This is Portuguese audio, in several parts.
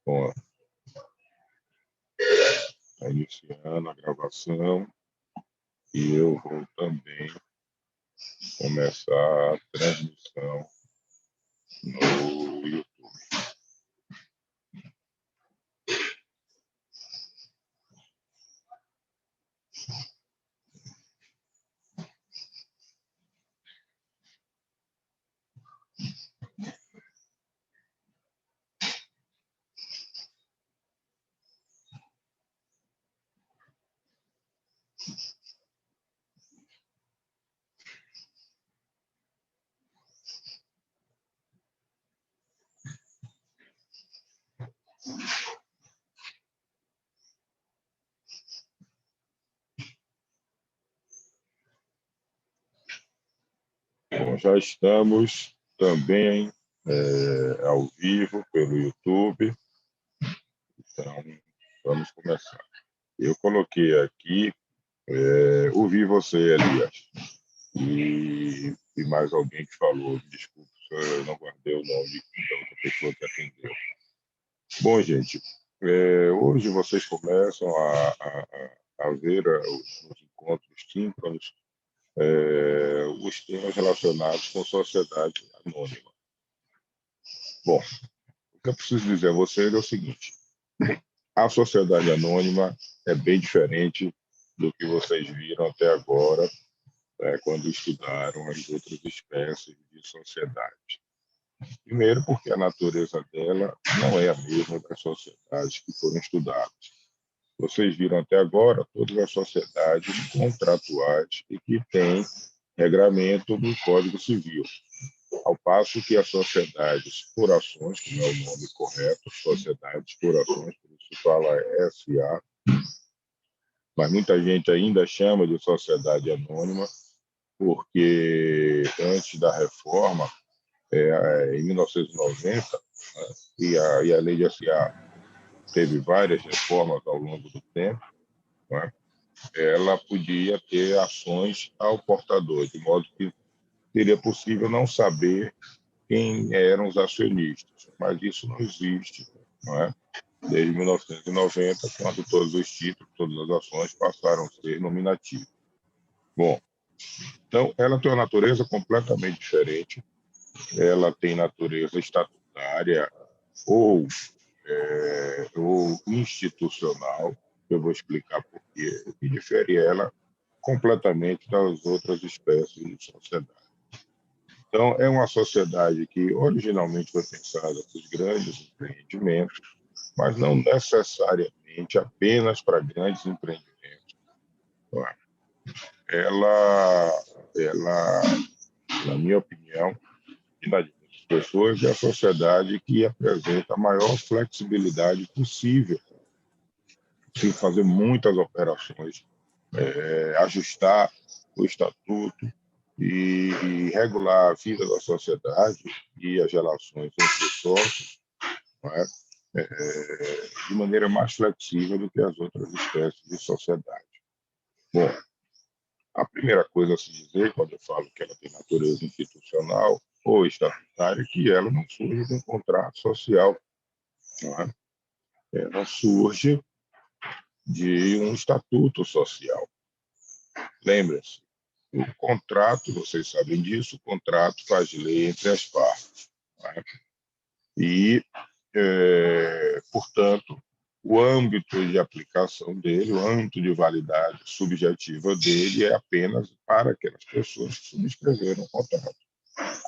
Bom, está iniciando a gravação e eu vou também começar a transmissão no YouTube. Bom, já estamos também ao vivo pelo YouTube, então vamos começar. Eu coloquei aqui, ouvi você, Elias, e mais alguém que falou, desculpe, eu não guardei o nome da outra pessoa que atendeu. Bom, gente, hoje vocês começam a ver os encontros síncronos, os temas relacionados com sociedade anônima. Bom, o que eu preciso dizer a vocês é o seguinte: a sociedade anônima é bem diferente do que vocês viram até agora, quando estudaram as outras espécies de sociedade. Primeiro, porque a natureza dela não é a mesma das sociedades que foram estudadas. Vocês viram até agora todas as sociedades contratuais e que têm regramento do Código Civil, ao passo que as sociedades por ações, que não é o nome correto, sociedades por ações, por isso fala SA, mas muita gente ainda chama de sociedade anônima, porque antes da reforma, em 1990, né, e a lei de SA teve várias reformas ao longo do tempo, né, ela podia ter ações ao portador, de modo que seria possível não saber quem eram os acionistas, mas isso não existe, não é? Desde 1990, quando todos os títulos, todas as ações passaram a ser nominativos. Bom, então ela tem uma natureza completamente diferente, ela tem natureza estatutária ou institucional. Eu vou explicar por quê, o que difere ela completamente das outras espécies de sociedade. Então, é uma sociedade que originalmente foi pensada para os grandes empreendimentos, mas não necessariamente apenas para grandes empreendimentos. Ela, na minha opinião, e na de muitas pessoas, é a sociedade que apresenta a maior flexibilidade possível, sem fazer muitas operações, ajustar o estatuto e regular a vida da sociedade e as relações entre os sócios, não é? De maneira mais flexível do que as outras espécies de sociedade. Bom, a primeira coisa a se dizer, quando eu falo que ela tem natureza institucional ou estatutária, é que ela não surge de um contrato social, não é? Ela surge de um estatuto social. Lembre-se, o contrato, vocês sabem disso, o contrato faz lei entre as partes, não é? E, portanto, o âmbito de aplicação dele, o âmbito de validade subjetiva dele é apenas para aquelas pessoas que subscreveram o contrato.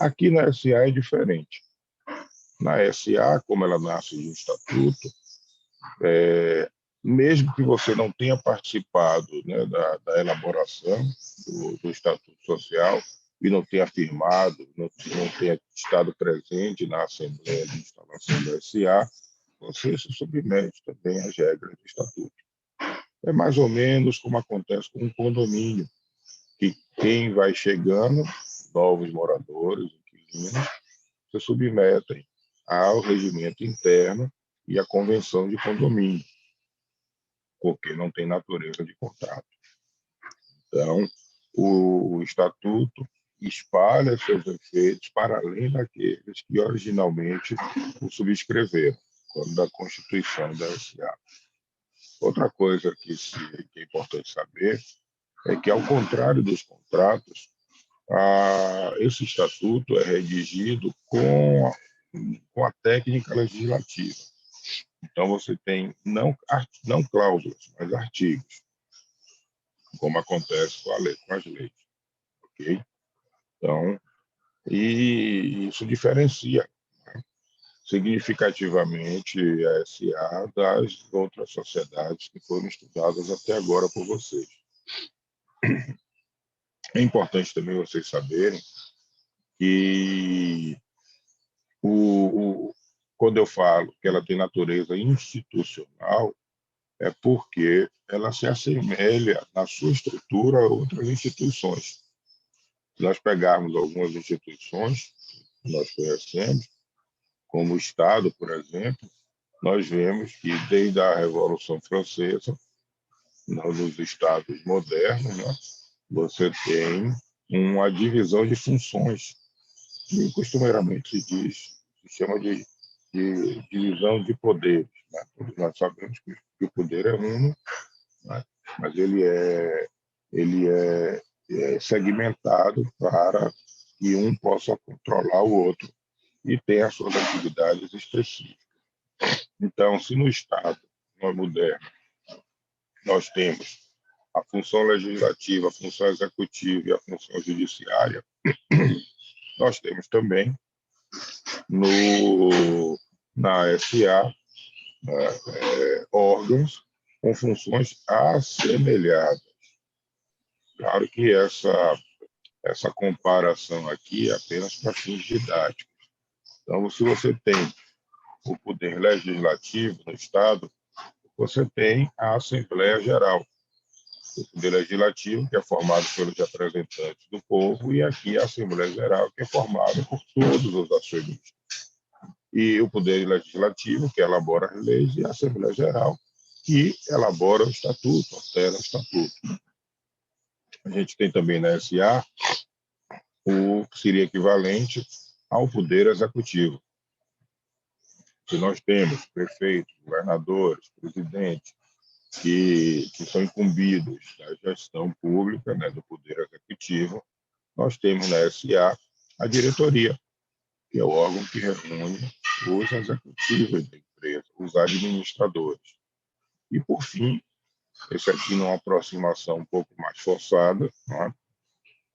Aqui na SA é diferente. Na SA, como ela nasce de um estatuto, mesmo que você não tenha participado, né, da elaboração do Estatuto Social e não tenha firmado, não tenha estado presente na Assembleia de Instalação da SA, você se submete também às regras do Estatuto. É mais ou menos como acontece com um condomínio, que quem vai chegando, novos moradores, inquilinos, se submetem ao regimento interno e à convenção de condomínio, porque não tem natureza de contrato. Então, o Estatuto espalha seus efeitos para além daqueles que originalmente o subscreveram. quando da constituição da SA. Outra coisa que é importante saber é que, ao contrário dos contratos, esse estatuto é redigido com a técnica legislativa. Então, você tem não cláusulas, mas artigos, como acontece com as leis. Ok? Então, e isso diferencia, né, significativamente a SA das outras sociedades que foram estudadas até agora por vocês. É importante também vocês saberem que quando eu falo que ela tem natureza institucional, é porque ela se assemelha na sua estrutura a outras instituições. Se nós pegarmos algumas instituições que nós conhecemos, como o Estado, por exemplo, nós vemos que desde a Revolução Francesa, nos Estados modernos, né, você tem uma divisão de funções, que costumeiramente se chama de divisão de poderes. Né? Todos nós sabemos que o poder é uno, né? Mas ele é segmentado para que um possa controlar o outro e tem as suas atividades específicas. Então, se no Estado moderno nós temos a função legislativa, a função executiva e a função judiciária, nós temos também na SA órgãos com funções assemelhadas. Claro que essa comparação aqui é apenas para fins didáticos. Então, se você tem o poder legislativo no Estado, você tem a Assembleia Geral, o poder legislativo, que é formado pelos representantes do povo, e aqui a Assembleia Geral, que é formada por todos os acionistas. E o poder legislativo, que elabora as leis, e a Assembleia Geral, que elabora o estatuto, altera o estatuto. A gente tem também na SA o que seria equivalente ao poder executivo. Que nós temos prefeitos, governadores, presidentes, que são incumbidos da gestão pública, né, do poder executivo, nós temos na SA a diretoria, que é o órgão que reúne os executivos da empresa, os administradores. E, por fim, esse aqui numa aproximação um pouco mais forçada, né,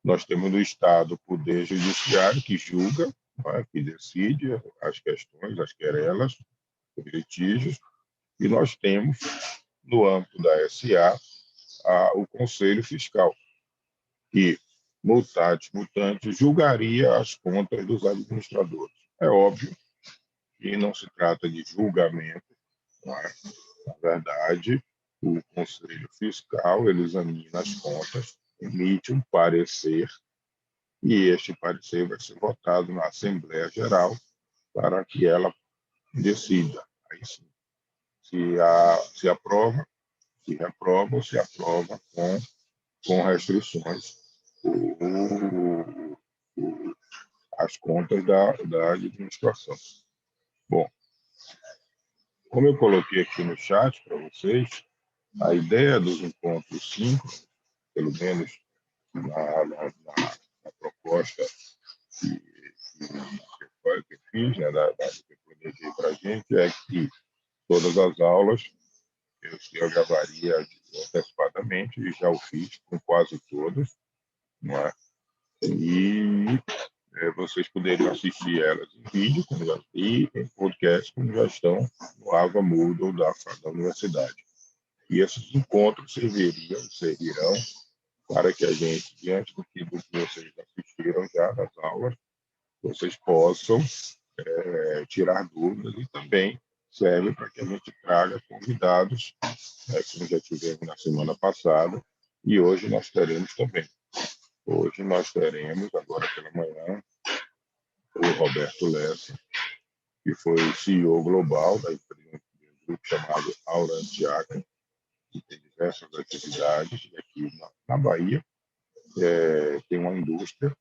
nós temos no Estado o poder judiciário, que julga, né, que decide as questões, as querelas, os litígios, e nós temos, no âmbito da SA, o Conselho Fiscal, que, mutatis mutandis, julgaria as contas dos administradores. É óbvio que não se trata de julgamento, mas, na verdade, o Conselho Fiscal ele examina as contas, emite um parecer, e este parecer vai ser votado na Assembleia Geral para que ela decida. Aí sim, se aprova, se reprova ou se aprova com restrições as contas da administração. Bom, como eu coloquei aqui no chat para vocês, a ideia dos encontros 5, pelo menos na proposta que eu fiz, né, que eu planejei para a gente, é que todas as aulas eu gravaria antecipadamente, e já o fiz com quase todas, não é? E vocês poderiam assistir elas em vídeo e em podcast, como já estão no Ava Moodle da universidade. E esses encontros servirão para que a gente, diante do que vocês assistiram já das aulas, vocês possam tirar dúvidas, e também serve para que a gente traga convidados, como já tivemos na semana passada, e hoje nós teremos também. Hoje nós teremos, agora pela manhã, o Roberto Lessa, que foi CEO global da empresa, de um grupo chamado Aura Antiaca, que tem diversas atividades. E aqui na Bahia tem uma indústria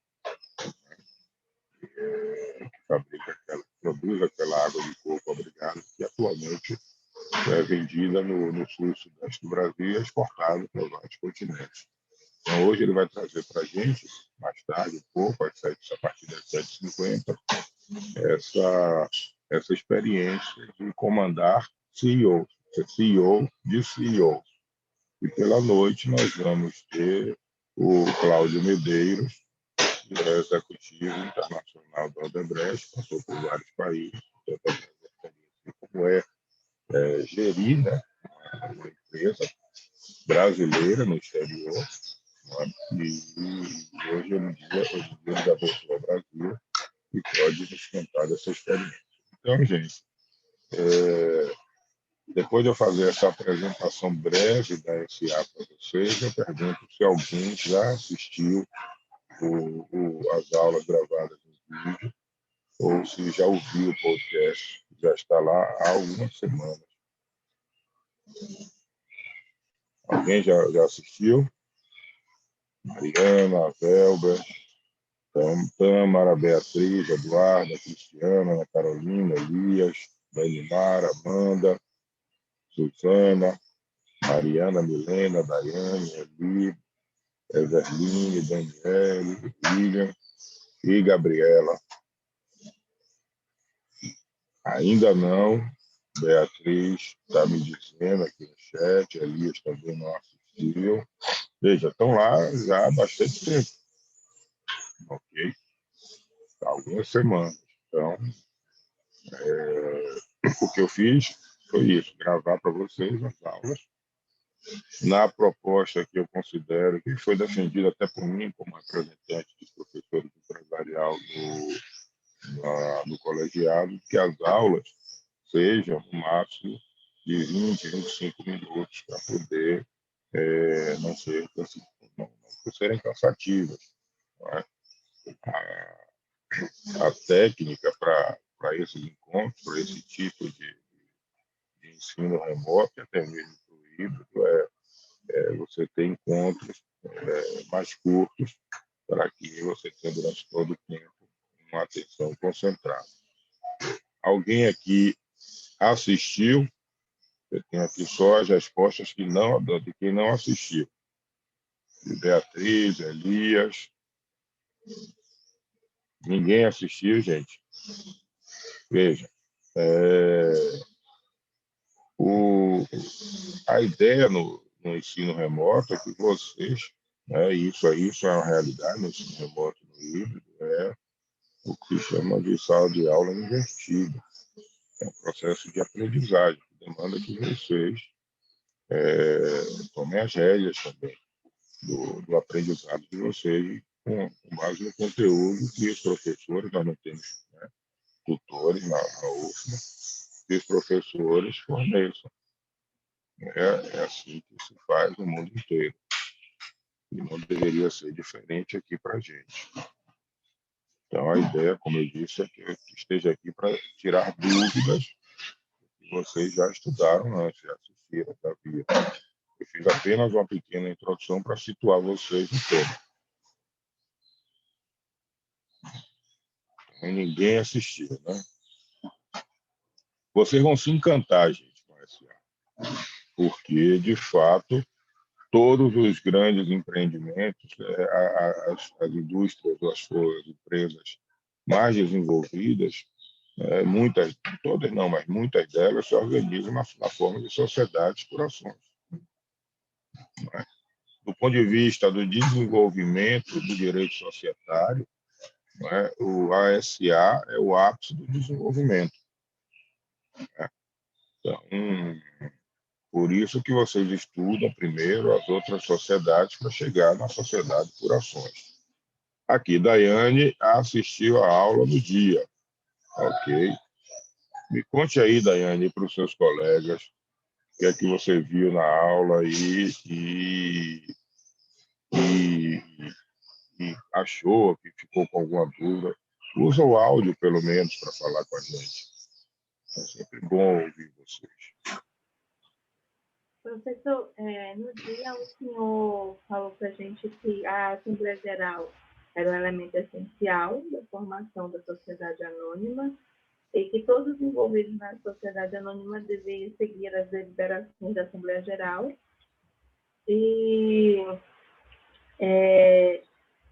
que fabrica produz aquela água de coco obrigado, que atualmente é vendida no sul e sudeste do Brasil e é exportada para vários continentes. Então, hoje ele vai trazer para a gente, mais tarde, um pouco, a partir das 7h50, essa experiência de comandar CEO, ser CEO de CEO. E pela noite nós vamos ter o Cláudio Medeiros, que é executivo internacional da Odebrecht, passou por vários países, como gerir, né, uma empresa brasileira no exterior, né, e hoje em dia ele já voltou ao Brasil e pode nos contar dessa experiência. Então, gente, depois de eu fazer essa apresentação breve da SA para vocês, eu pergunto se alguém já assistiu as aulas gravadas em vídeo ou se já ouviu o podcast, já está lá há algumas semanas. Alguém já assistiu? Mariana, Velber, Tâmara, Beatriz, Eduarda, Cristiana, Ana Carolina, Elias, Dainimar, Amanda, Suzana, Mariana, Milena, Daiane, Eli, Everline, Daniele, William e Gabriela. Ainda não. Beatriz está me dizendo aqui no chat, Elias também não assistiu. Veja, estão lá já há bastante tempo. Ok? Algumas semanas. Então, o que eu fiz foi isso, gravar para vocês as aulas na proposta que eu considero que foi defendida até por mim como representante dos professores empresarial do colegiado, que as aulas sejam no máximo de 20, 25 minutos para poder não serem cansativas. Não é? A técnica para esses encontros, para esse tipo de ensino remoto, até mesmo para o híbrido, você ter encontros mais curtos para que você tenha durante todo o tempo uma atenção concentrada. Alguém aqui assistiu? Eu tenho aqui só as respostas de quem não assistiu. De Beatriz, Elias. Ninguém assistiu, gente. Veja, a ideia no ensino remoto é que vocês, isso é uma realidade no ensino remoto, no híbrido, é o que se chama de sala de aula invertida. É um processo de aprendizagem que demanda que vocês tomem as rédeas também do aprendizado de vocês com base no conteúdo que os professores, nós não temos tutores na UFMA, que os professores forneçam. É assim que se faz no mundo inteiro. E não deveria ser diferente aqui para a gente. Então, a ideia, como eu disse, é que eu esteja aqui para tirar dúvidas que vocês já estudaram antes, já assistiram, já viram. Eu fiz apenas uma pequena introdução para situar vocês no tema. E ninguém assistiu, né? Vocês vão se encantar, gente, com SA. Porque, de fato, todos os grandes empreendimentos, as indústrias, as empresas mais desenvolvidas, muitas, todas não, mas muitas delas se organizam na forma de sociedades por ações. Do ponto de vista do desenvolvimento do direito societário, o ASA é o ápice do desenvolvimento. Então, por isso que vocês estudam primeiro as outras sociedades para chegar na sociedade por ações. Aqui, Daiane assistiu a aula do dia. Ok? Me conte aí, Daiane, para os seus colegas, o que é que você viu na aula e achou que ficou com alguma dúvida. Usa o áudio, pelo menos, para falar com a gente. É sempre bom ouvir vocês. Professor, no dia o senhor falou para a gente que a Assembleia Geral era um elemento essencial da formação da sociedade anônima e que todos os envolvidos na sociedade anônima devem seguir as deliberações da Assembleia Geral e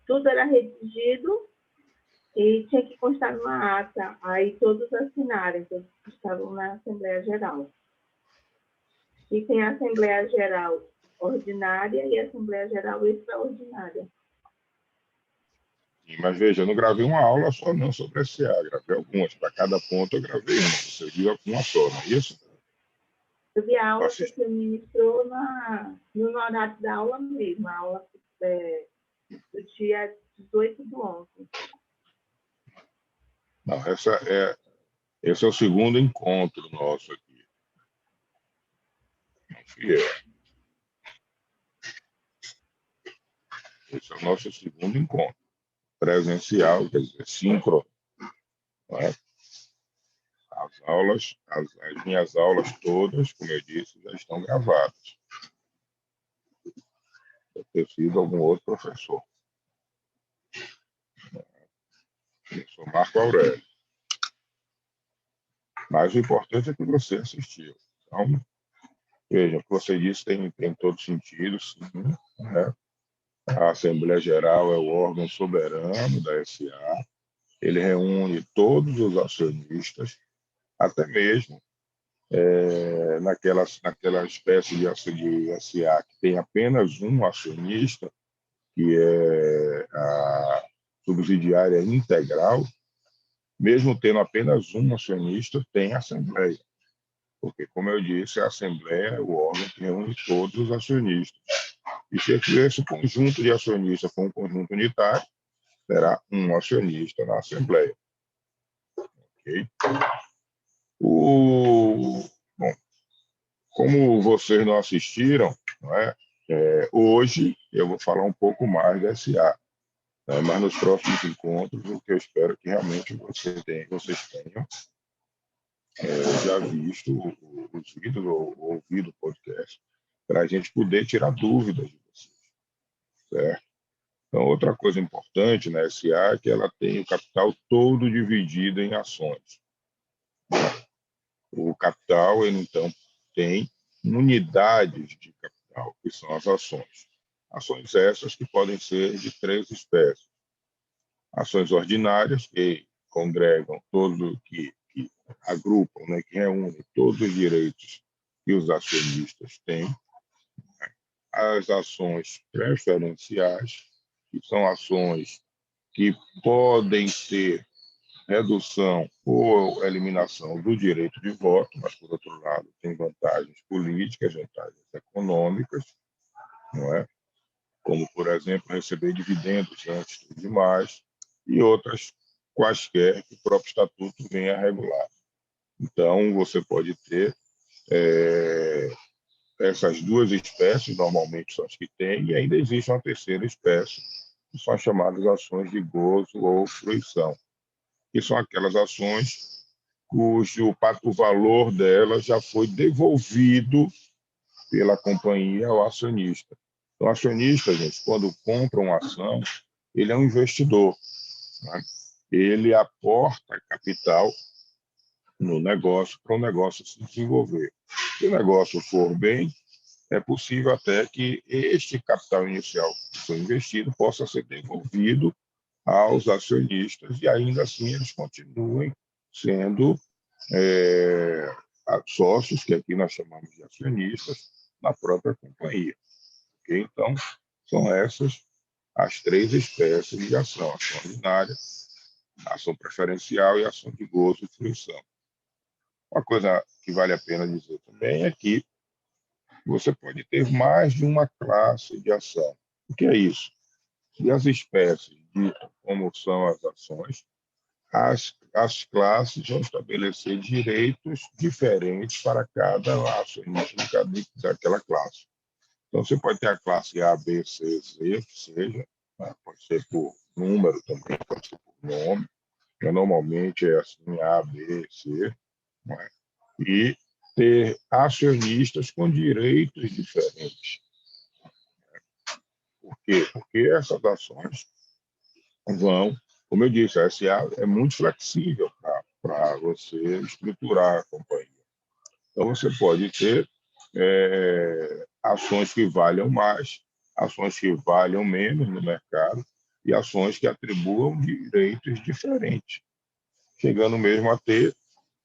tudo era redigido e tinha que constar numa ata, aí todos assinarem, todos que estavam na Assembleia Geral. E tem a Assembleia Geral Ordinária e a Assembleia Geral Extraordinária. Mas veja, eu não gravei uma aula só não sobre SA, gravei algumas. Para cada ponto eu gravei uma. Você viu uma só, não é isso? Eu vi a aula que você ministrou no horário da aula mesmo, a aula do dia 18/11. Não, esse é o segundo encontro nosso aqui. Não fui eu. Esse é o nosso segundo encontro. Presencial, quer dizer, síncrono. Não é? As minhas aulas todas, como eu disse, já estão gravadas. Deve ter sido algum outro professor. Eu sou Marco Aurélio. Mas o importante é que você assistiu. Então, veja, o que você disse tem todo sentido, sim. Né? A Assembleia Geral é o órgão soberano da SA. Ele reúne todos os acionistas, até mesmo naquela espécie de SA que tem apenas um acionista, que é a subsidiária integral, mesmo tendo apenas um acionista, tem assembleia. Porque, como eu disse, a assembleia é o órgão que reúne todos os acionistas. E se esse conjunto de acionistas for um conjunto unitário, terá um acionista na assembleia. Ok? Bom, como vocês não assistiram, não é? Hoje eu vou falar um pouco mais da SA. Mas nos próximos encontros, o que eu espero que realmente vocês tenham já visto os vídeos ou ouvido o podcast, para a gente poder tirar dúvidas de vocês. Certo? Então, outra coisa importante na SA é que ela tem o capital todo dividido em ações. O capital, ele, então, tem unidades de capital, que são as ações. Ações essas que podem ser de três espécies. Ações ordinárias, que congregam todos, que agrupam, né, que reúnem todos os direitos que os acionistas têm. As ações preferenciais, que são ações que podem ter redução ou eliminação do direito de voto, mas, por outro lado, tem vantagens políticas, vantagens econômicas, não é? Como, por exemplo, receber dividendos antes de demais, e outras quaisquer que o próprio estatuto venha a regular. Então, você pode ter essas duas espécies, normalmente são as que tem, e ainda existe uma terceira espécie, que são as chamadas ações de gozo ou fruição, que são aquelas ações cujo o valor delas já foi devolvido pela companhia ao acionista. Então, o acionista, gente, quando compra uma ação, ele é um investidor. Né? Ele aporta capital no negócio para o negócio se desenvolver. Se o negócio for bem, é possível até que este capital inicial que foi investido possa ser devolvido aos acionistas e ainda assim eles continuem sendo sócios, que aqui nós chamamos de acionistas, na própria companhia. Okay? Então, são essas as três espécies de ação: ação ordinária, ação preferencial e ação de gozo e fruição. Uma coisa que vale a pena dizer também é que você pode ter mais de uma classe de ação. O que é isso? E as espécies ditas como são as ações, as classes vão estabelecer direitos diferentes para cada acionista daquela classe. Então, você pode ter a classe A, B, C, Z, que seja, né? Pode ser por número também, pode ser por nome, que normalmente é assim, A, B, C, né? E ter acionistas com direitos diferentes. Por quê? Porque essas ações vão, como eu disse, a SA é muito flexível para você estruturar a companhia. Então, você pode ter ações que valham mais, ações que valham menos no mercado e ações que atribuam direitos diferentes, chegando mesmo a ter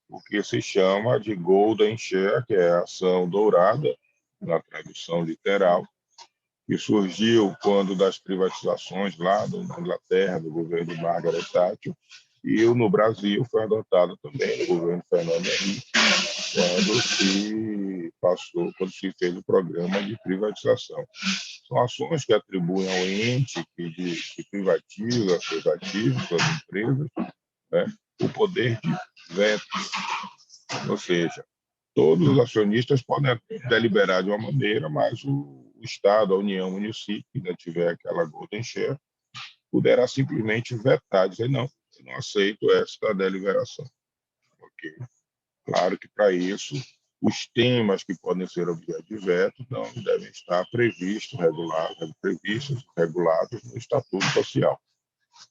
o que se chama de golden share, que é a ação dourada, na tradução literal, que surgiu quando das privatizações lá na Inglaterra, do governo de Margaret Thatcher, e no Brasil foi adotado também no governo Fernando Henrique, quando se fez o programa de privatização. São ações que atribuem ao ente que privatiza suas ativos, suas empresas, né, o poder de veto. Ou seja, todos os acionistas podem deliberar de uma maneira, mas o Estado, a União, o município, que ainda tiver aquela golden share, poderá simplesmente vetar, dizer, não, eu não aceito esta deliberação. Okay? Claro que, para isso, os temas que podem ser objeto de veto não devem estar previstos, regulados no Estatuto Social.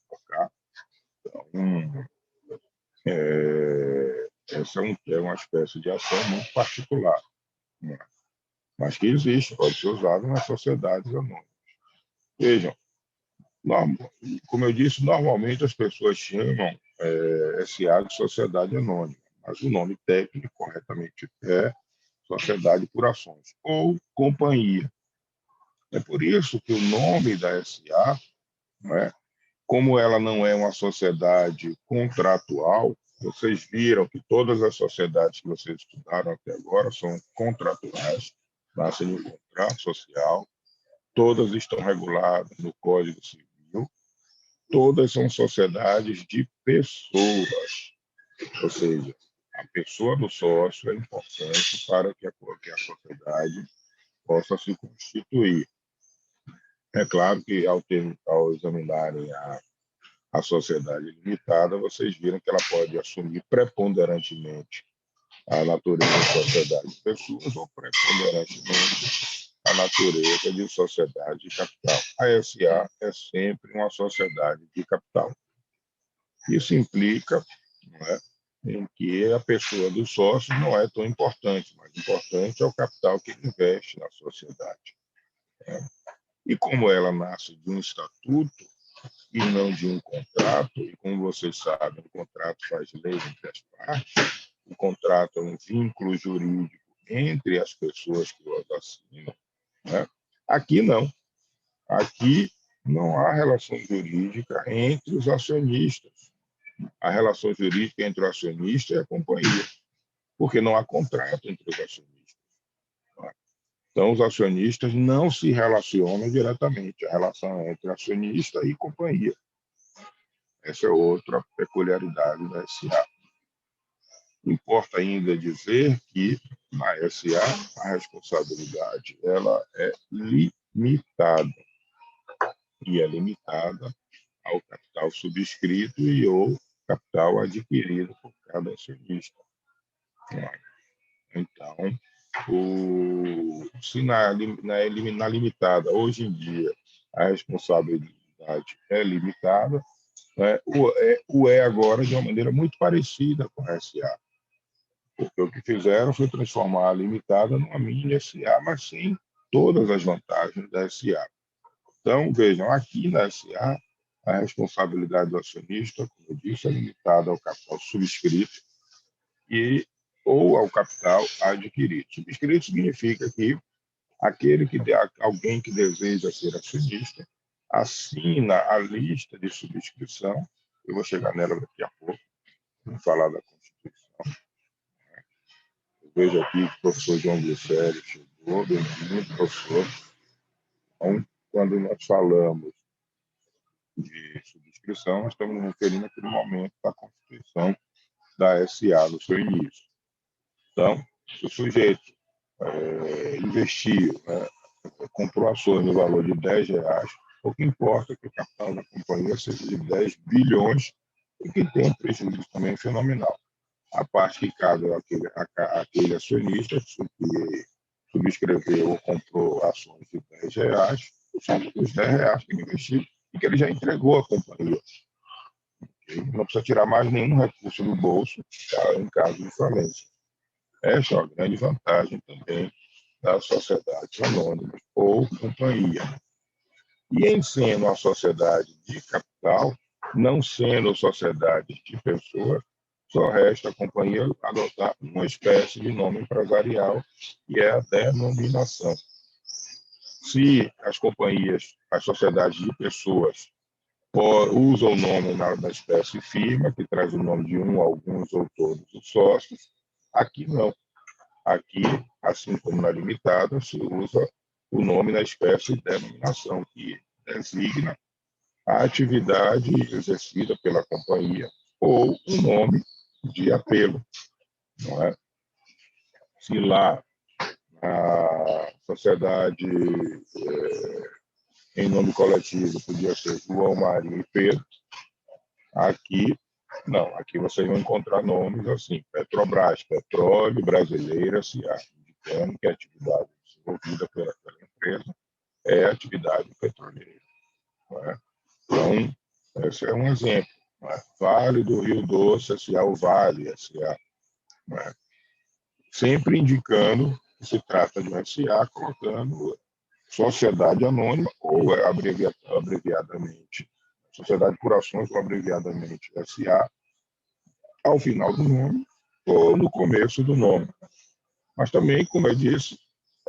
Okay? Então, essa é uma espécie de ação muito particular, né? Mas que existe, pode ser usado nas sociedades anônimas. Vejam, como eu disse, normalmente as pessoas chamam SA de sociedade anônima, mas o nome técnico, corretamente, é sociedade por ações, ou companhia. É por isso que o nome da SA, né, como ela não é uma sociedade contratual, vocês viram que todas as sociedades que vocês estudaram até agora são contratuais, nascem no contrato social, todas estão reguladas no Código Civil, todas são sociedades de pessoas, ou seja, a pessoa do sócio é importante para que a sociedade possa se constituir. É claro que, ao examinarem a sociedade limitada, vocês viram que ela pode assumir preponderantemente a natureza de sociedade de pessoas ou preponderantemente a natureza de sociedade de capital. A SA é sempre uma sociedade de capital. Isso implica, não é, em que a pessoa dos sócios não é tão importante, mas importante é o capital que investe na sociedade. Né? E como ela nasce de um estatuto e não de um contrato, e como vocês sabem, o contrato faz lei entre as partes, o contrato é um vínculo jurídico entre as pessoas que o assinam, né? Aqui não. Aqui não há relação jurídica entre os acionistas. A relação jurídica entre o acionista e a companhia, porque não há contrato entre os acionistas. Então, os acionistas não se relacionam diretamente. A relação é entre acionista e companhia. Essa é outra peculiaridade da SA. Importa ainda dizer que na SA a responsabilidade ela é limitada, e é limitada ao capital subscrito e ou capital adquirido por cada acionista. Então, se na limitada, hoje em dia, a responsabilidade é limitada, né, o é agora de uma maneira muito parecida com a SA. Porque o que fizeram foi transformar a limitada numa mini SA, mas sem todas as vantagens da SA. Então, vejam, aqui na SA, a responsabilidade do acionista, como eu disse, é limitada ao capital subscrito ou ao capital adquirido. Subscrito significa que alguém que deseja ser acionista assina a lista de subscrição. Eu vou chegar nela daqui a pouco, vou falar da Constituição. Eu vejo aqui que o professor João Glicério chegou, bem-vindo, professor. Então, quando nós falamos de subscrição, nós estamos nos referindo naquele momento da Constituição da SA, no seu início. Então, se o sujeito investiu, comprou ações no valor de R$10, o que importa é que o capital da companhia seja de 10 bilhões e que tenha um prejuízo também fenomenal. A parte que cabe àquele acionista que subscreveu ou comprou ações de R$10, são os R$10 que ele investiu e que ele já entregou à companhia. Não precisa tirar mais nenhum recurso do bolso, tá, em caso de falência. Essa é uma grande vantagem também das sociedades anônimas ou companhia. E em sendo uma sociedade de capital, não sendo sociedade de pessoas, só resta a companhia adotar uma espécie de nome empresarial, que é a denominação. Se as companhias, as sociedades de pessoas, usam o nome da espécie firma, que traz o nome de um, alguns ou todos os sócios, aqui não. Aqui, assim como na limitada, se usa o nome da espécie denominação, que designa a atividade exercida pela companhia ou o nome de apelo. Não é? Se lá a sociedade em nome coletivo podia ser João, Maria e Pedro, aqui não, aqui vocês vão encontrar nomes assim, Petrobras, Petróleo Brasileiro S.A., indicando que a atividade desenvolvida pela empresa é a atividade petroleira. Não é? Então, esse é um exemplo. Não é? Vale do Rio Doce S.A., o Vale S.A., não é? Sempre indicando que se trata de um S.A., colocando Sociedade Anônima, ou abreviadamente, Sociedade por Ações, ou abreviadamente S.A., ao final do nome ou no começo do nome. Mas também, como eu disse,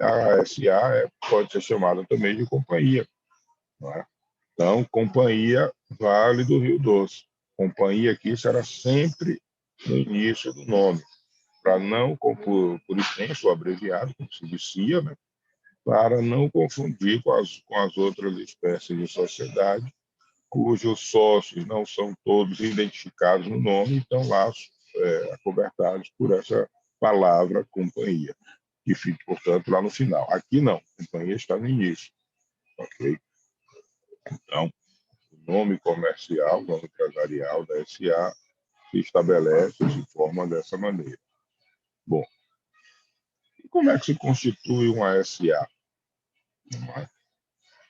a SA pode ser chamada também de companhia. Não é? Então, Companhia Vale do Rio Doce. Companhia aqui será sempre no início do nome, para não, por extenso ou abreviado, como se vicia, né? Para não confundir com as outras espécies de sociedade, cujos sócios não são todos identificados no nome e estão lá acobertados por essa palavra companhia, que fica, portanto, lá no final. Aqui não, companhia está no início. Ok? Então, o nome comercial, o nome empresarial da SA se estabelece, se forma dessa maneira. Bom, e como é que se constitui uma SA?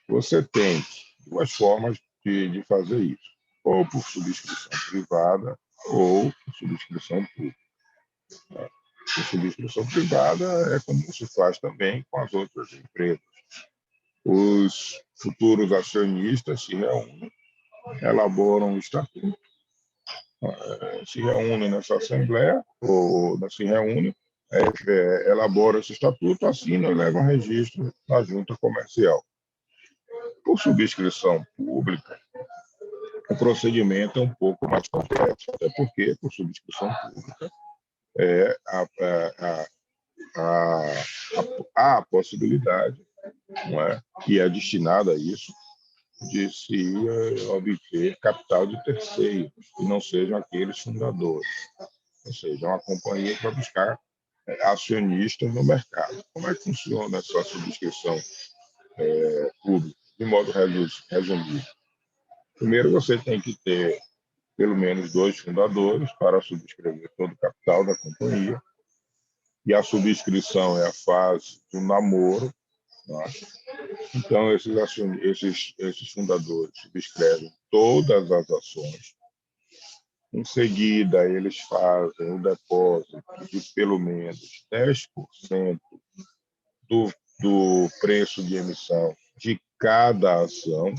Você tem duas formas de fazer isso, ou por subscrição privada ou por subscrição pública. Por subscrição privada é como se faz também com as outras empresas. Os futuros acionistas se reúnem, elaboram um estatuto, se reúnem nessa assembleia, ou se reúnem, elaboram esse estatuto, assinam e levam registro na junta comercial. Por subscrição pública, o procedimento é um pouco mais complexo, até porque, por subscrição pública, há a possibilidade, não é, que é destinada a isso, de se obter capital de terceiros, que não sejam aqueles fundadores, ou seja, uma companhia que vai buscar acionistas no mercado. Como é que funciona essa subscrição pública? De modo resumido. Primeiro, você tem que ter pelo menos 2 fundadores para subscrever todo o capital da companhia, e a subscrição é a fase do namoro. Tá? Então, esses fundadores subscrevem todas as ações. Em seguida, eles fazem o depósito de pelo menos 10% do preço de emissão de cada ação.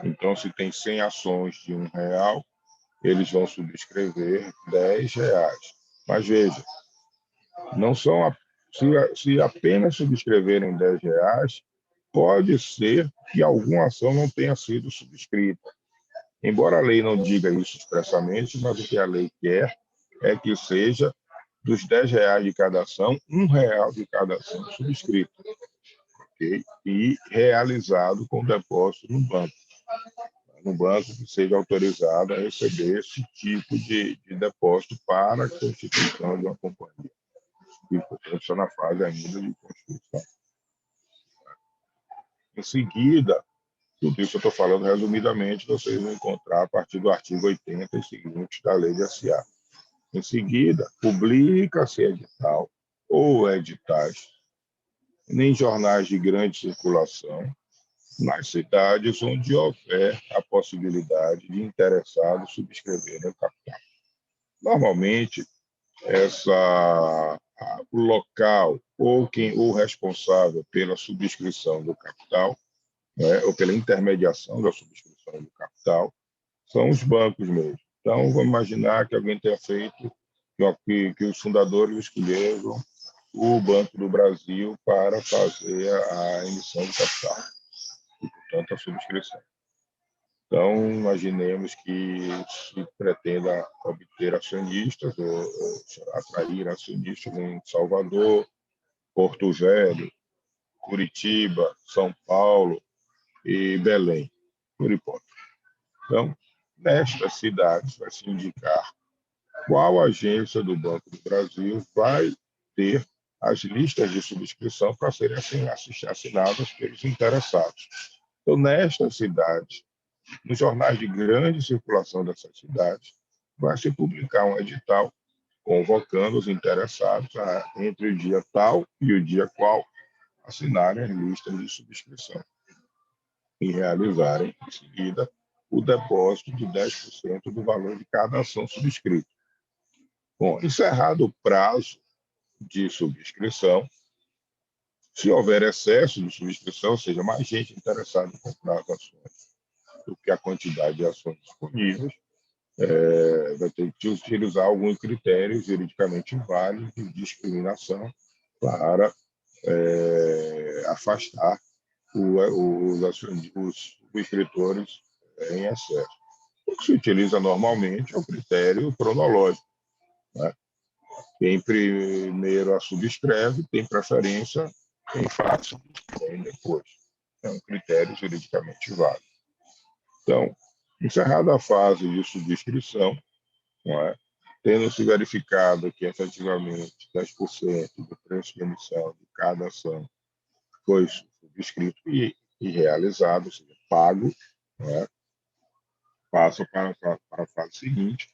Então, se tem 100 ações de R$1, eles vão subscrever R$10. Mas veja, não são se apenas subscreverem R$10, pode ser que alguma ação não tenha sido subscrita. Embora a lei não diga isso expressamente, mas o que a lei quer é que seja dos R$10 de cada ação, R$1 de cada ação subscrita, okay? E realizado com depósito no banco. No banco que seja autorizado a receber esse tipo de depósito para a constituição de uma companhia. E, portanto, está na fase ainda de constituição. Em seguida, tudo isso eu estou falando resumidamente, vocês vão encontrar a partir do artigo 80 e seguinte da Lei de SA. Em seguida, publica-se edital ou editais em jornais de grande circulação, nas cidades onde houver a possibilidade de interessados subscreverem o capital. Normalmente, o local ou o responsável pela subscrição do capital, né, ou pela intermediação da subscrição do capital, são os bancos mesmo. Então, vamos imaginar que alguém tenha feito, que os fundadores escolheram o Banco do Brasil para fazer a emissão de capital, e, portanto, a subscrição. Então, imaginemos que se pretenda obter acionistas ou atrair acionistas em Salvador, Porto Velho, Curitiba, São Paulo e Belém, por hipótese. Então, nestas cidades vai se indicar qual agência do Banco do Brasil vai ter as listas de subscrição para serem assinadas pelos interessados. Então, nestas cidades, nos jornais de grande circulação dessas cidades, vai se publicar um edital convocando os interessados entre o dia tal e o dia qual, assinarem as listas de subscrição e realizarem, em seguida, o depósito de 10% do valor de cada ação subscrita. Bom, encerrado o prazo de subscrição, se houver excesso de subscrição, ou seja, mais gente interessada em comprar as ações do que a quantidade de ações disponíveis, vai ter que utilizar algum critério juridicamente válido de discriminação para afastar os subscritores em excesso. O que se utiliza normalmente é o critério cronológico, né? Quem primeiro a subscreve tem preferência, quem faz subscreve depois. É um critério juridicamente válido. Então, encerrada a fase de subscrição, não é? Tendo-se verificado que efetivamente 10% do preço de emissão de cada ação foi subscrito e realizado, ou seja, pago, não é? Passa para a fase seguinte,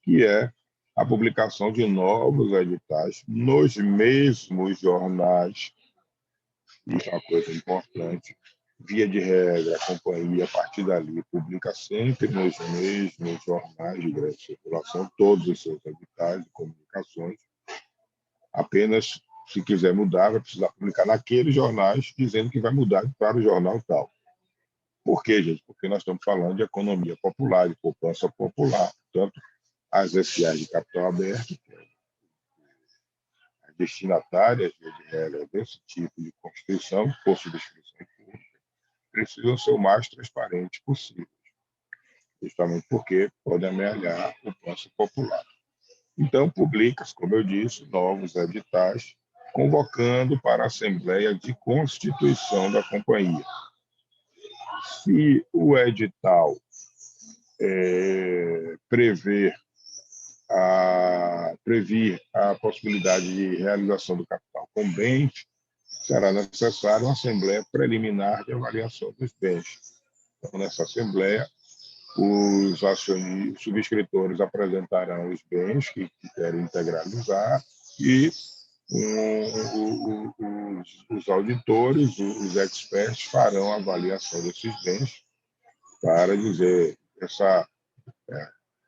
que é a publicação de novos editais nos mesmos jornais. Isso é uma coisa importante. Via de regra, a companhia, a partir dali, publica sempre nos mesmos jornais de grande circulação, todos os seus editais de comunicações. Apenas, se quiser mudar, vai precisar publicar naqueles jornais, dizendo que vai mudar para o jornal tal. Por quê, gente? Porque nós estamos falando de economia popular, de poupança popular. Portanto, as SAs de capital aberto, as destinatárias de regra desse tipo de constituição, por subscrição pública, precisam ser o mais transparentes possível, justamente porque podem amealhar a poupança popular. Então, publica-se, como eu disse, novos editais, convocando para a Assembleia de Constituição da companhia. Se o edital previr a possibilidade de realização do capital com bens, será necessária uma assembleia preliminar de avaliação dos bens. Então, nessa assembleia, os subscritores apresentarão os bens que querem integralizar e os auditores, os experts, farão a avaliação desses bens para dizer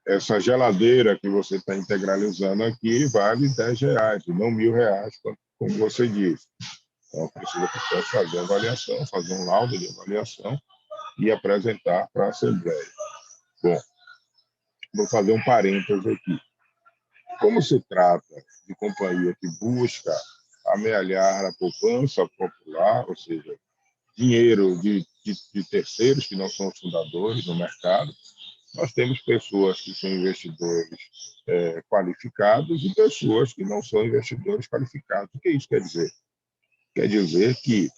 essa geladeira que você está integralizando aqui vale R$10 e não R$1.000, como você disse. Então, precisa, portanto, fazer a avaliação, fazer um laudo de avaliação e apresentar para a Assembleia. Bom, vou fazer um parênteses aqui. Como se trata de companhia que busca amealhar a poupança popular, ou seja, dinheiro de terceiros que não são os fundadores no mercado, nós temos pessoas que são investidores qualificados e pessoas que não são investidores qualificados. O que isso quer dizer? Quer dizer que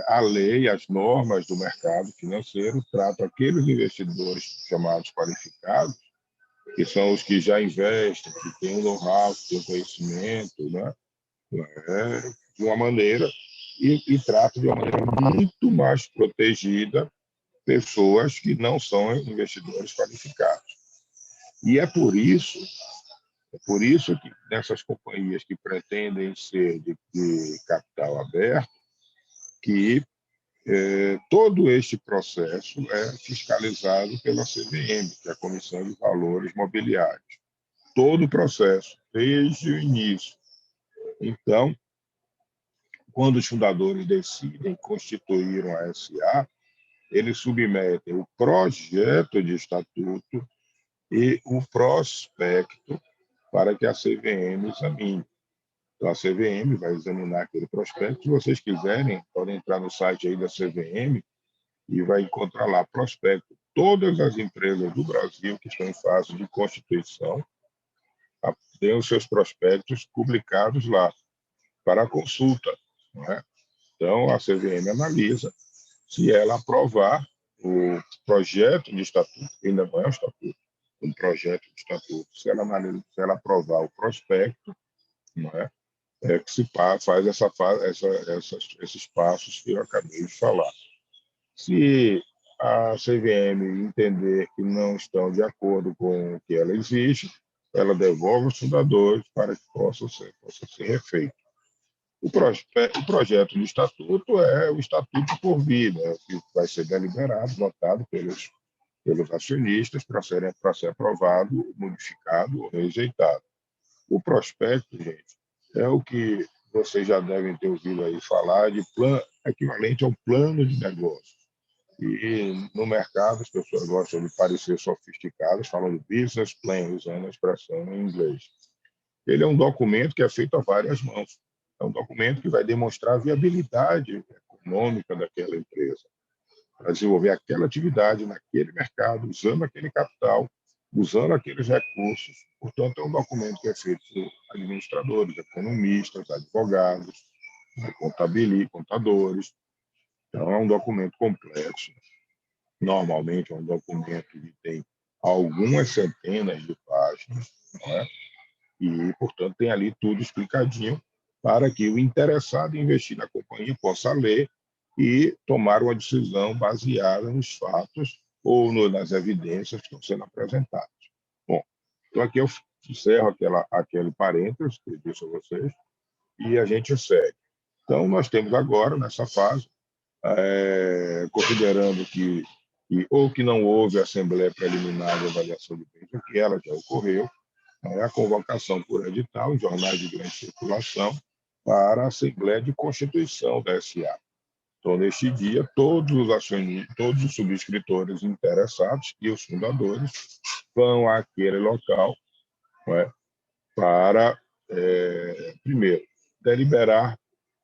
a lei, as normas do mercado financeiro tratam aqueles investidores chamados qualificados, que são os que já investem, que têm o know-how, que têm o conhecimento, né? De uma maneira, e tratam de uma maneira muito mais protegida pessoas que não são investidores qualificados. E é por isso que nessas companhias que pretendem ser de capital aberto, que todo este processo é fiscalizado pela CVM, que é a Comissão de Valores Mobiliários. Todo o processo, desde o início. Então, quando os fundadores decidem constituir uma SA, eles submetem o projeto de estatuto e o prospecto para que a CVM examine. Então, a CVM vai examinar aquele prospecto. Se vocês quiserem, podem entrar no site aí da CVM e vai encontrar lá prospecto. Todas as empresas do Brasil que estão em fase de constituição têm os seus prospectos publicados lá para consulta. Não é? Então, a CVM analisa se ela aprovar o projeto de estatuto, que ainda não é um estatuto, um projeto de estatuto, se ela aprovar o prospecto, não é? Que se faz esses passos que eu acabei de falar. Se a CVM entender que não estão de acordo com o que ela exige, ela devolve os fundadores para que possa ser refeito. O projeto de estatuto é o estatuto por vida, que vai ser deliberado, votado pelos acionistas para ser aprovado, modificado ou rejeitado. O prospecto, gente, é o que vocês já devem ter ouvido aí falar de equivalente ao plano de negócio. E no mercado as pessoas gostam de parecer sofisticadas, falam de business plan, usando a expressão em inglês. Ele é um documento que é feito a várias mãos. É um documento que vai demonstrar a viabilidade econômica daquela empresa, para desenvolver aquela atividade naquele mercado, usando aquele capital, usando aqueles recursos. Portanto, é um documento que é feito por administradores, economistas, advogados, contadores. Então, é um documento complexo. Normalmente, é um documento que tem algumas centenas de páginas, não é? E, portanto, tem ali tudo explicadinho para que o interessado em investir na companhia possa ler e tomar uma decisão baseada nos fatos ou nas evidências que estão sendo apresentadas. Bom, então aqui eu encerro aquele parênteses que eu disse a vocês e a gente segue. Então, nós temos agora, nessa fase, considerando que não houve assembleia preliminar de avaliação de bens, o que ela já ocorreu, a convocação por edital em jornais de grande circulação para a Assembleia de Constituição da SA. Então, neste dia, todos os acionistas, todos os subscritores interessados e os fundadores vão àquele local, não é, para, primeiro, deliberar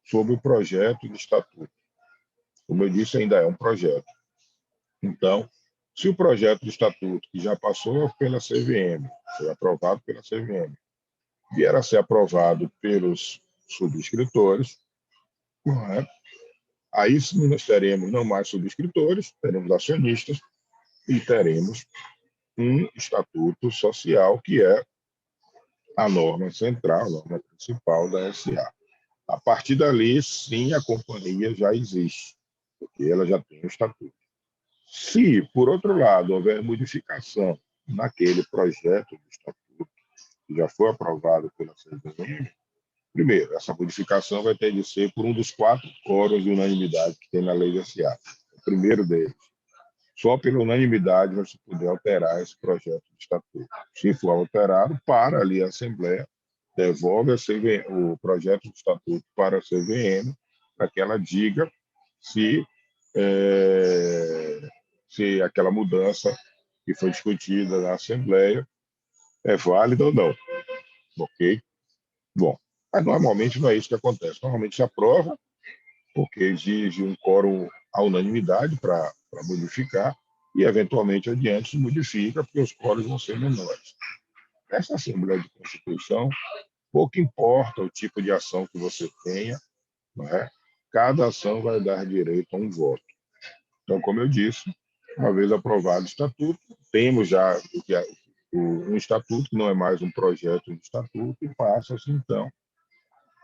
sobre o projeto de estatuto. Como eu disse, ainda é um projeto. Então, se o projeto de estatuto, que já passou pela CVM, foi aprovado pela CVM, vier a ser aprovado pelos subscritores, não é? Aí sim nós teremos não mais subscritores, teremos acionistas e teremos um estatuto social, que é a norma central, a norma principal da SA. A partir dali, sim, a companhia já existe, porque ela já tem o estatuto. Se, por outro lado, houver modificação naquele projeto de estatuto, que já foi aprovado pela CVM, primeiro, essa modificação vai ter de ser por um dos 4 quóruns de unanimidade que tem na lei da SA. O primeiro deles. Só pela unanimidade vai se poder alterar esse projeto de estatuto. Se for alterado, para ali a Assembleia, devolve o projeto de estatuto para a CVM, para que ela diga se, se aquela mudança que foi discutida na Assembleia é válida ou não. Ok? Bom, mas normalmente não é isso que acontece. Normalmente se aprova, porque exige um quórum à unanimidade para modificar, e eventualmente adiante se modifica, porque os quórums vão ser menores. Nessa Assembleia de Constituição, pouco importa o tipo de ação que você tenha, não é? Cada ação vai dar direito a um voto. Então, como eu disse, uma vez aprovado o estatuto, temos já um estatuto, que não é mais um projeto de estatuto, e passa-se, então,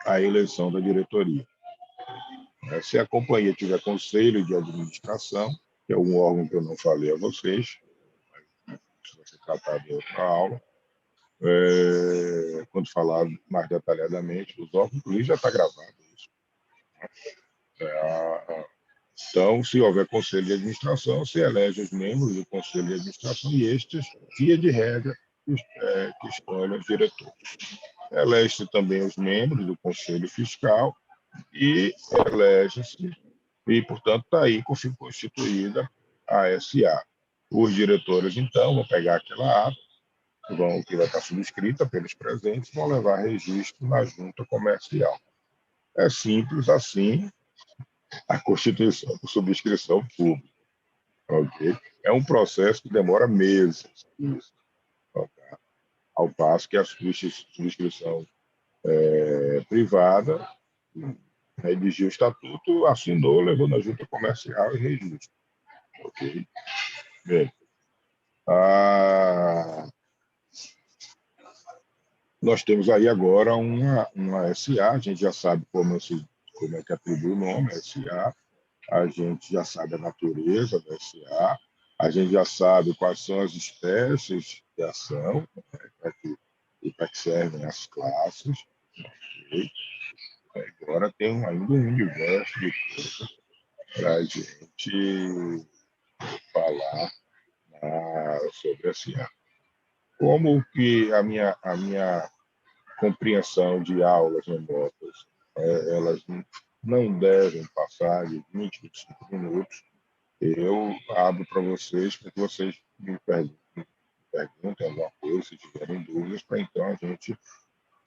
a eleição da diretoria. Se a companhia tiver conselho de administração, que é um órgão que eu não falei a vocês, isso vai ser tratado em outra aula, quando falar mais detalhadamente dos órgãos, inclusive já está gravado isso. Então, se houver conselho de administração, se elege os membros do conselho de administração e estes, via de regra, que escolhem os diretores. Elege-se também os membros do conselho fiscal e elege-se, e, portanto, está aí constituída a SA. Os diretores, então, vão pegar aquela ata, que vai estar subscrita pelos presentes, vão levar registro na junta comercial. É simples assim a constituição por subscrição pública. Okay? É um processo que demora meses. Isso, okay? Ao passo que a subscrição privada redigiu o estatuto, assinou, levou na junta comercial e registro. Ok? Bem, nós temos aí agora uma SA, a gente já sabe como é que atribui o nome, SA, a gente já sabe a natureza da SA, a gente já sabe quais são as espécies de ação, e para que servem as classes. Okay? Agora tem ainda um universo de coisas para a gente falar sobre a SA. Como que a minha compreensão de aulas remotas, elas não devem passar de 20, 25 minutos, eu abro para vocês, para que vocês me perguntem alguma coisa, se tiverem dúvidas, para então a gente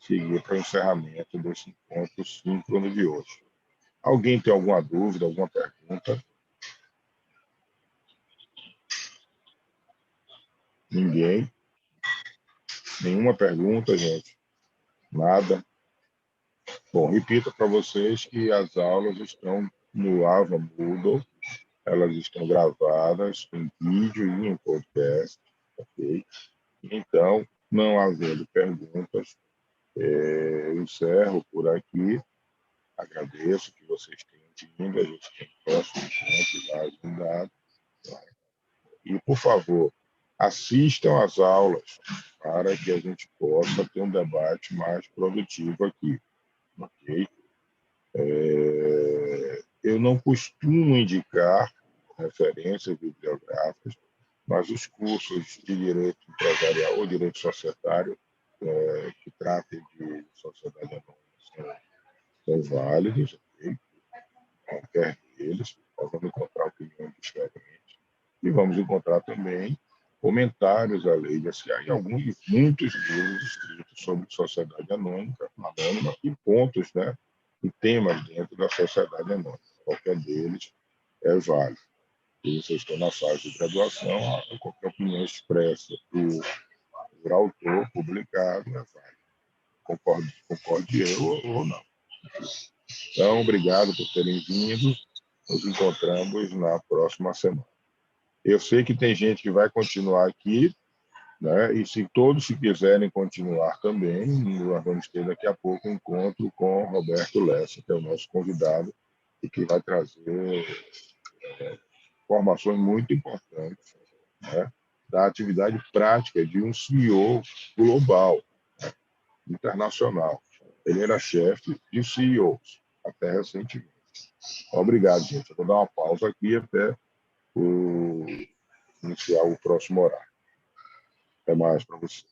seguir para o encerramento desse encontro síncrono de hoje. Alguém tem alguma dúvida, alguma pergunta? Ninguém? Nenhuma pergunta, gente? Nada? Bom, repito para vocês que as aulas estão no Ava Moodle, elas estão gravadas em vídeo e em podcast, ok? Então, não havendo perguntas, eu encerro por aqui. Agradeço que vocês tenham vindo, a gente tem próximo encontro já agendado. E, por favor, assistam às aulas para que a gente possa ter um debate mais produtivo aqui, ok? Eu não costumo indicar referências bibliográficas, mas os cursos de direito empresarial ou direito societário que tratem de sociedade anônima são válidos, okay? Qualquer deles, nós vamos encontrar opiniões diferentes e vamos encontrar também comentários à lei de SA e muitos livros escritos sobre sociedade anônima e pontos, né, e temas dentro da sociedade anônima. Qualquer deles é válido. E vocês estão na fase de graduação, qualquer opinião expressa por autor publicado é válido. Concorde eu ou não. Então, obrigado por terem vindo. Nos encontramos na próxima semana. Eu sei que tem gente que vai continuar aqui, né? E se todos quiserem continuar também, nós vamos ter daqui a pouco um encontro com Roberto Lessa, que é o nosso convidado, e que vai trazer informações muito importantes, né, da atividade prática de um CEO global, né, internacional. Ele era chefe de CEOs, até recentemente. Obrigado, gente. Eu vou dar uma pausa aqui até iniciar o próximo horário. Até mais para você.